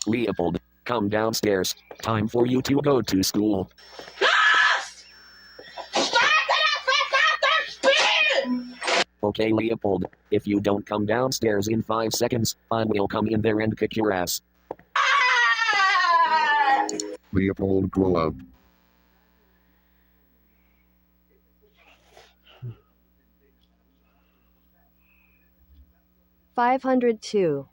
Leopold, come downstairs. Time for you to go to school. Okay, Leopold, if you don't come downstairs in 5 seconds, I will come in there and kick your ass. Leopold, grow up. $502.